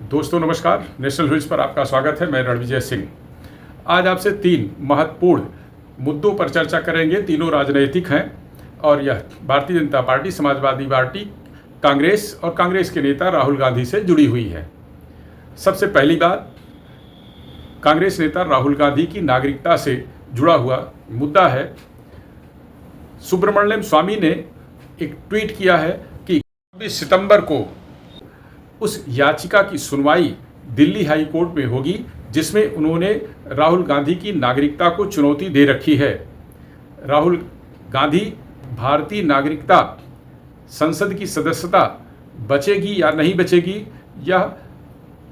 दोस्तों नमस्कार, national news पर आपका स्वागत है। मैं रणविजय सिंह। आज आपसे 3 महत्वपूर्ण मुद्दों पर चर्चा करेंगे। तीनों राजनैतिक हैं और यह भारतीय जनता पार्टी, समाजवादी पार्टी, कांग्रेस और कांग्रेस के नेता राहुल गांधी से जुड़ी हुई है। सबसे पहली बात, कांग्रेस नेता राहुल गांधी की नागरिकता से जुड़ा हुआ मुद्दा है। सुब्रमण्यम स्वामी ने एक ट्वीट किया है कि 26 सितंबर को उस याचिका की सुनवाई दिल्ली हाई कोर्ट में होगी जिसमें उन्होंने राहुल गांधी की नागरिकता को चुनौती दे रखी है। राहुल गांधी भारतीय नागरिकता, संसद की सदस्यता बचेगी या नहीं बचेगी, यह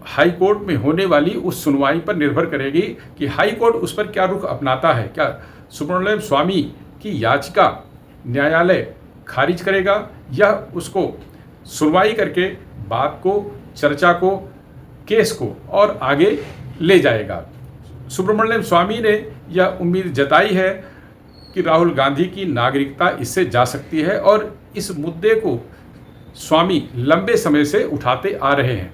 हाई कोर्ट में होने वाली उस सुनवाई पर निर्भर करेगी कि हाई कोर्ट उस पर क्या रुख अपनाता है। क्या सुब्रमण्यम स्वामी की याचिका न्यायालय खारिज करेगा या उसको सुनवाई करके बात को, चर्चा को, केस को और आगे ले जाएगा। सुब्रमण्यम स्वामी ने यह उम्मीद जताई है कि राहुल गांधी की नागरिकता इससे जा सकती है और इस मुद्दे को स्वामी लंबे समय से उठाते आ रहे हैं।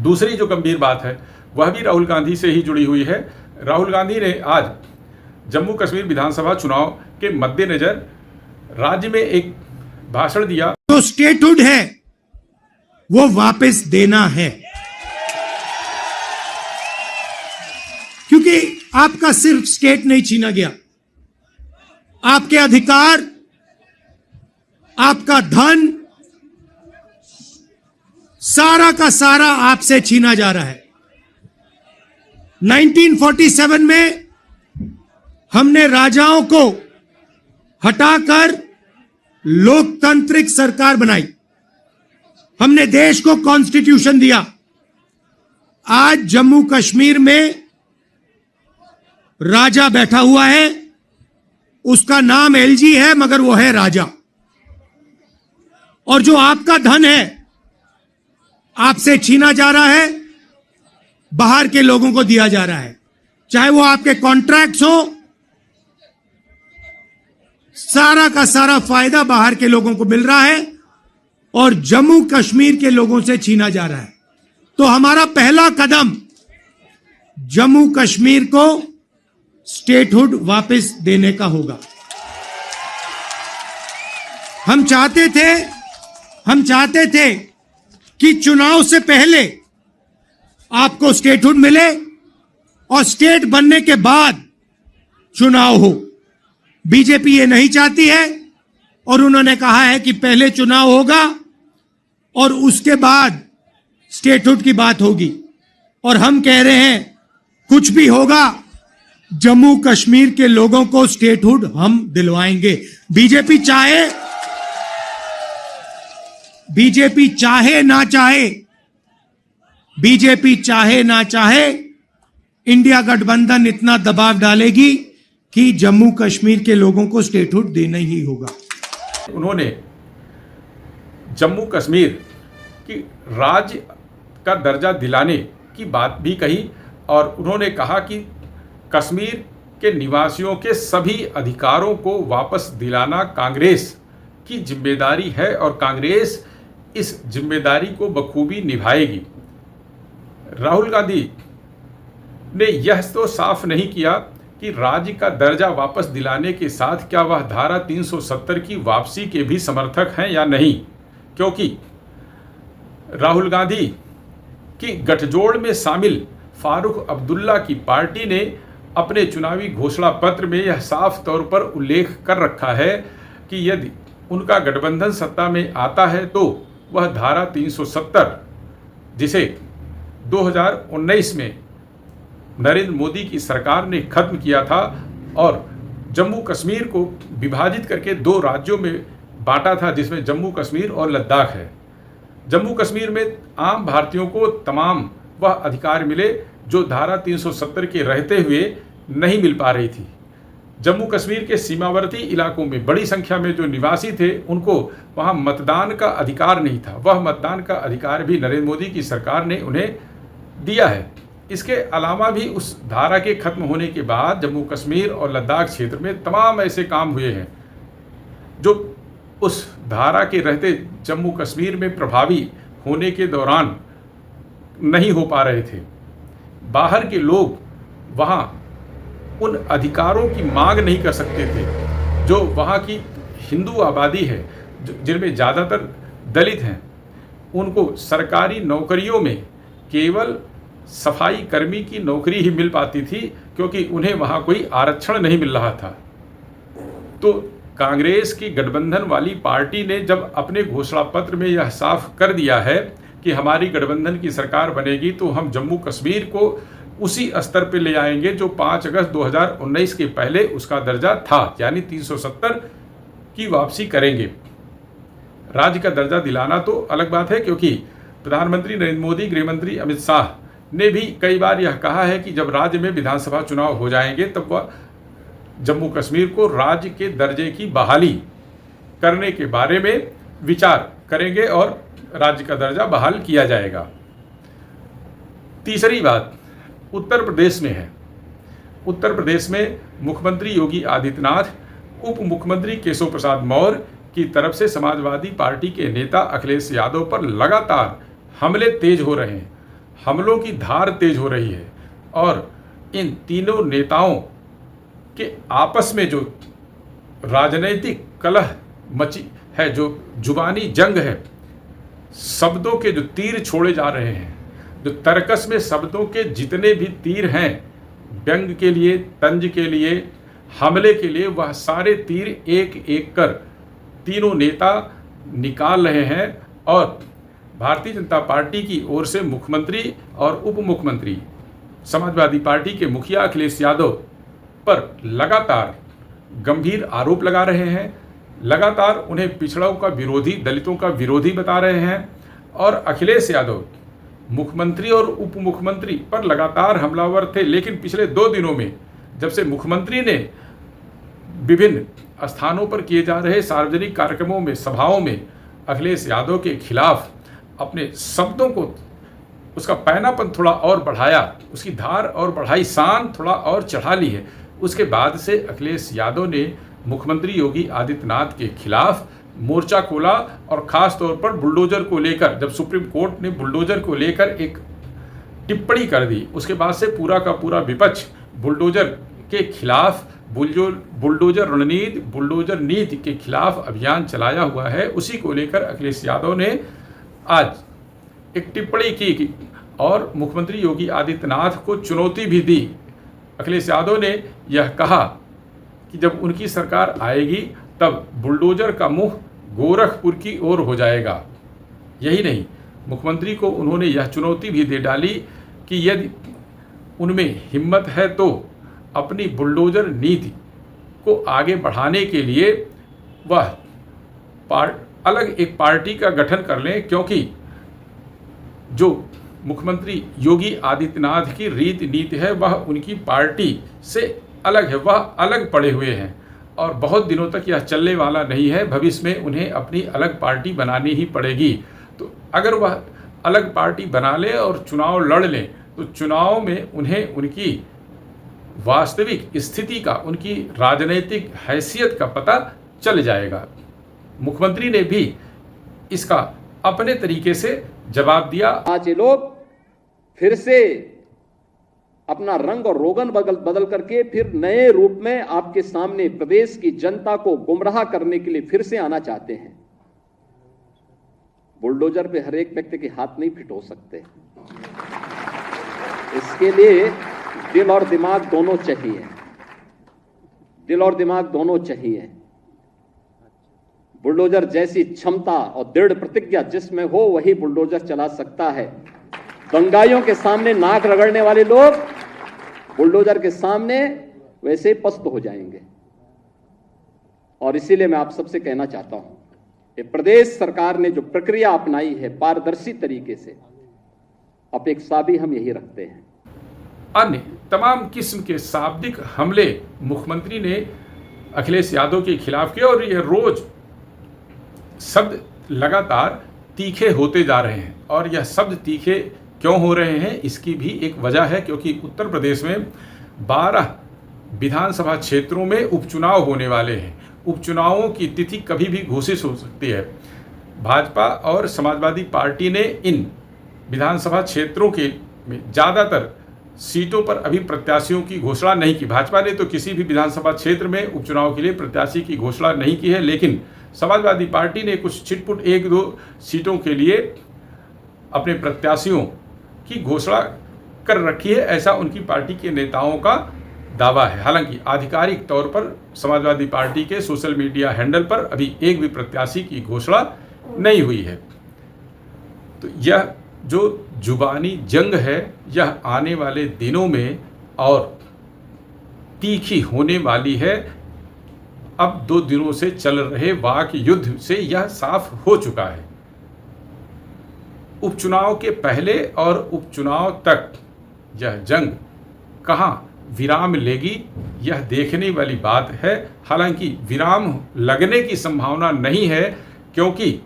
दूसरी जो गंभीर बात है वह भी राहुल गांधी से ही जुड़ी हुई है। राहुल गांधी ने आज जम्मू कश्मीर विधानसभा चुनाव के मद्देनजर राज्य में एक भाषण दिया। जो स्टेटहुड है वो वापस देना है, क्योंकि आपका सिर्फ स्टेट नहीं छीना गया, आपके अधिकार, आपका धन, सारा का सारा आपसे छीना जा रहा है। 1947 में हमने राजाओं को हटाकर लोकतांत्रिक सरकार बनाई, हमने देश को कॉन्स्टिट्यूशन दिया। आज जम्मू कश्मीर में राजा बैठा हुआ है, उसका नाम एलजी है मगर वो है राजा। और जो आपका धन है आपसे छीना जा रहा है, बाहर के लोगों को दिया जा रहा है, चाहे वो आपके कॉन्ट्रैक्ट्स हो, सारा का सारा फायदा बाहर के लोगों को मिल रहा है और जम्मू कश्मीर के लोगों से छीना जा रहा है। तो हमारा पहला कदम जम्मू कश्मीर को स्टेटहुड वापस देने का होगा। हम चाहते थे कि चुनाव से पहले आपको स्टेटहुड मिले और स्टेट बनने के बाद चुनाव हो। बीजेपी ये नहीं चाहती है और उन्होंने कहा है कि पहले चुनाव होगा और उसके बाद स्टेटहुड की बात होगी। और हम कह रहे हैं कुछ भी होगा, जम्मू कश्मीर के लोगों को स्टेटहुड हम दिलवाएंगे। बीजेपी चाहे ना चाहे, इंडिया गठबंधन इतना दबाव डालेगी कि जम्मू कश्मीर के लोगों को स्टेटहुड देना ही होगा। उन्होंने जम्मू कश्मीर की राज्य का दर्जा दिलाने की बात भी कही और उन्होंने कहा कि कश्मीर के निवासियों के सभी अधिकारों को वापस दिलाना कांग्रेस की जिम्मेदारी है और कांग्रेस इस जिम्मेदारी को बखूबी निभाएगी। राहुल गांधी ने यह तो साफ नहीं किया कि राज्य का दर्जा वापस दिलाने के साथ क्या वह धारा 370 की वापसी के भी समर्थक हैं या नहीं, क्योंकि राहुल गांधी की गठजोड़ में शामिल फारूक अब्दुल्ला की पार्टी ने अपने चुनावी घोषणा पत्र में यह साफ तौर पर उल्लेख कर रखा है कि यदि उनका गठबंधन सत्ता में आता है तो वह धारा 370, जिसे 2019 में नरेंद्र मोदी की सरकार ने खत्म किया था और जम्मू कश्मीर को विभाजित करके 2 राज्यों में बांटा था, जिसमें जम्मू कश्मीर और लद्दाख है। जम्मू कश्मीर में आम भारतीयों को तमाम वह अधिकार मिले जो धारा 370 के रहते हुए नहीं मिल पा रही थी। जम्मू कश्मीर के सीमावर्ती इलाकों में बड़ी संख्या में जो निवासी थे उनको वहाँ मतदान का अधिकार नहीं था। वह मतदान का अधिकार भी नरेंद्र मोदी की सरकार ने उन्हें दिया है। इसके अलावा भी उस धारा के खत्म होने के बाद जम्मू कश्मीर और लद्दाख क्षेत्र में तमाम ऐसे काम हुए हैं जो उस धारा के रहते जम्मू कश्मीर में प्रभावी होने के दौरान नहीं हो पा रहे थे। बाहर के लोग वहाँ उन अधिकारों की मांग नहीं कर सकते थे जो वहाँ की हिंदू आबादी है, जिनमें ज़्यादातर दलित हैं। उनको सरकारी नौकरियों में केवल सफाई कर्मी की नौकरी ही मिल पाती थी, क्योंकि उन्हें वहाँ कोई आरक्षण नहीं मिल रहा था। तो कांग्रेस की गठबंधन वाली पार्टी ने जब अपने घोषणा पत्र में यह साफ कर दिया है कि हमारी गठबंधन की सरकार बनेगी तो हम जम्मू कश्मीर को उसी स्तर पर ले आएंगे जो 5 अगस्त 2019 के पहले उसका दर्जा था, यानी 370 की वापसी करेंगे। राज्य का दर्जा दिलाना तो अलग बात है, क्योंकि प्रधानमंत्री नरेंद्र मोदी, गृह मंत्री अमित शाह ने भी कई बार यह कहा है कि जब राज्य में विधानसभा चुनाव हो जाएंगे तब वह जम्मू कश्मीर को राज्य के दर्जे की बहाली करने के बारे में विचार करेंगे और राज्य का दर्जा बहाल किया जाएगा। तीसरी बात उत्तर प्रदेश में है। उत्तर प्रदेश में मुख्यमंत्री योगी आदित्यनाथ, उप मुख्यमंत्री केशव प्रसाद मौर्य की तरफ से समाजवादी पार्टी के नेता अखिलेश यादव पर लगातार हमले तेज हो रहे हैं, हमलों की धार तेज हो रही है। और इन तीनों नेताओं के आपस में जो राजनीतिक कलह मची है, जो जुबानी जंग है, शब्दों के जो तीर छोड़े जा रहे हैं, जो तर्कस में शब्दों के जितने भी तीर हैं, व्यंग के लिए, तंज के लिए, हमले के लिए, वह सारे तीर एक एक कर तीनों नेता निकाल रहे हैं। और भारतीय जनता पार्टी की ओर से मुख्यमंत्री और उप मुख्यमंत्री, समाजवादी पार्टी के मुखिया अखिलेश यादव पर लगातार गंभीर आरोप लगा रहे हैं, लगातार उन्हें पिछड़ों का विरोधी, दलितों का विरोधी बता रहे हैं। और अखिलेश यादव मुख्यमंत्री और उप मुख्यमंत्री पर लगातार हमलावर थे, लेकिन पिछले 2 दिनों में जब से मुख्यमंत्री ने विभिन्न स्थानों पर किए जा रहे सार्वजनिक कार्यक्रमों में, सभाओं में अखिलेश यादव के खिलाफ अपने शब्दों को, उसका पैनापन थोड़ा और बढ़ाया, उसकी धार और बढ़ाई, शान थोड़ा और चढ़ा ली है, उसके बाद से अखिलेश यादव ने मुख्यमंत्री योगी आदित्यनाथ के खिलाफ मोर्चा खोला। और ख़ास तौर पर बुलडोजर को लेकर, जब सुप्रीम कोर्ट ने बुलडोजर को लेकर एक टिप्पणी कर दी, उसके बाद से पूरा का पूरा विपक्ष बुलडोजर के खिलाफ, बुलडोजर रणनीति, बुलडोजर नीति के खिलाफ अभियान चलाया हुआ है। उसी को लेकर अखिलेश यादव ने आज एक टिप्पणी की और मुख्यमंत्री योगी आदित्यनाथ को चुनौती भी दी। अखिलेश यादव ने यह कहा कि जब उनकी सरकार आएगी तब बुलडोजर का मुंह गोरखपुर की ओर हो जाएगा। यही नहीं, मुख्यमंत्री को उन्होंने यह चुनौती भी दे डाली कि यदि उनमें हिम्मत है तो अपनी बुलडोजर नीति को आगे बढ़ाने के लिए वह अलग एक पार्टी का गठन कर लें, क्योंकि जो मुख्यमंत्री योगी आदित्यनाथ की रीति नीति है वह उनकी पार्टी से अलग है, वह अलग पड़े हुए हैं और बहुत दिनों तक यह चलने वाला नहीं है। भविष्य में उन्हें अपनी अलग पार्टी बनानी ही पड़ेगी। तो अगर वह अलग पार्टी बना ले और चुनाव लड़ लें तो चुनाव में उन्हें उनकी वास्तविक स्थिति का, उनकी राजनीतिक हैसियत का पता चल जाएगा। मुख्यमंत्री ने भी इसका अपने तरीके से जवाब दिया। आज ये लोग फिर से अपना रंग और रोगन बदल करके फिर नए रूप में आपके सामने प्रदेश की जनता को गुमराह करने के लिए फिर से आना चाहते हैं। बुलडोजर पे हर एक व्यक्ति के हाथ नहीं फिट हो सकते, इसके लिए दिल और दिमाग दोनों चाहिए, दिल और दिमाग दोनों चाहिए। बुलडोजर जैसी क्षमता और दृढ़ प्रतिज्ञा जिसमें हो वही बुलडोजर चला सकता है। दंगाइयों के सामने नाक रगड़ने वाले लोग बुलडोजर के सामने वैसे ही पस्त हो जाएंगे। और इसीलिए मैं आप सबसे कहना चाहता हूं कि प्रदेश सरकार ने जो प्रक्रिया अपनाई है पारदर्शी तरीके से, अपेक्षा भी हम यही रखते हैं। अन्य तमाम किस्म के शाब्दिक हमले मुख्यमंत्री ने अखिलेश यादव के खिलाफ किए और ये रोज शब्द लगातार तीखे होते जा रहे हैं। और यह शब्द तीखे क्यों हो रहे हैं, इसकी भी एक वजह है, क्योंकि उत्तर प्रदेश में 12 विधानसभा क्षेत्रों में उपचुनाव होने वाले हैं। उपचुनावों की तिथि कभी भी घोषित हो सकती है। भाजपा और समाजवादी पार्टी ने इन विधानसभा क्षेत्रों के में ज़्यादातर सीटों पर अभी प्रत्याशियों की घोषणा नहीं की। भाजपा ने तो किसी भी विधानसभा क्षेत्र में उपचुनाव के लिए प्रत्याशी की घोषणा नहीं की है, लेकिन समाजवादी पार्टी ने कुछ छिटपुट 1-2 सीटों के लिए अपने प्रत्याशियों की घोषणा कर रखी है, ऐसा उनकी पार्टी के नेताओं का दावा है। हालांकि आधिकारिक तौर पर समाजवादी पार्टी के सोशल मीडिया हैंडल पर अभी एक भी प्रत्याशी की घोषणा नहीं हुई है। तो यह जो जुबानी जंग है, यह आने वाले दिनों में और तीखी होने वाली है। अब 2 दिनों से चल रहे वाक युद्ध से यह साफ हो चुका है। उपचुनाव के पहले और उपचुनाव तक यह जंग कहां विराम लेगी, यह देखने वाली बात है। हालांकि विराम लगने की संभावना नहीं है, क्योंकि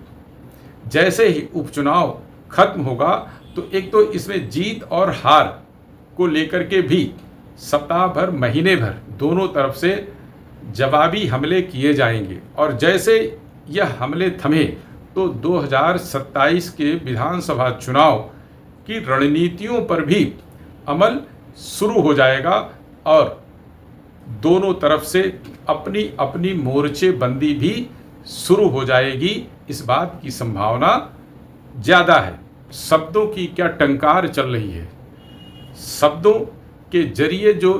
जैसे ही उपचुनाव खत्म होगा तो एक तो इसमें जीत और हार को लेकर के भी सप्ताह भर, महीने भर दोनों तरफ से जवाबी हमले किए जाएंगे, और जैसे यह हमले थमे तो 2027 के विधानसभा चुनाव की रणनीतियों पर भी अमल शुरू हो जाएगा और दोनों तरफ से अपनी अपनी मोर्चेबंदी भी शुरू हो जाएगी। इस बात की संभावना ज़्यादा है। शब्दों की क्या टंकार चल रही है, शब्दों के जरिए जो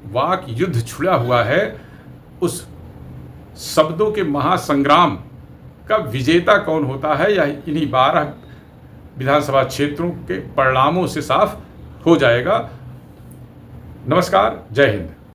वाक युद्ध छुड़ा हुआ है, उस शब्दों के महासंग्राम का विजेता कौन होता है, यह इन्हीं 12 विधानसभा क्षेत्रों के परिणामों से साफ हो जाएगा। नमस्कार, जय हिंद।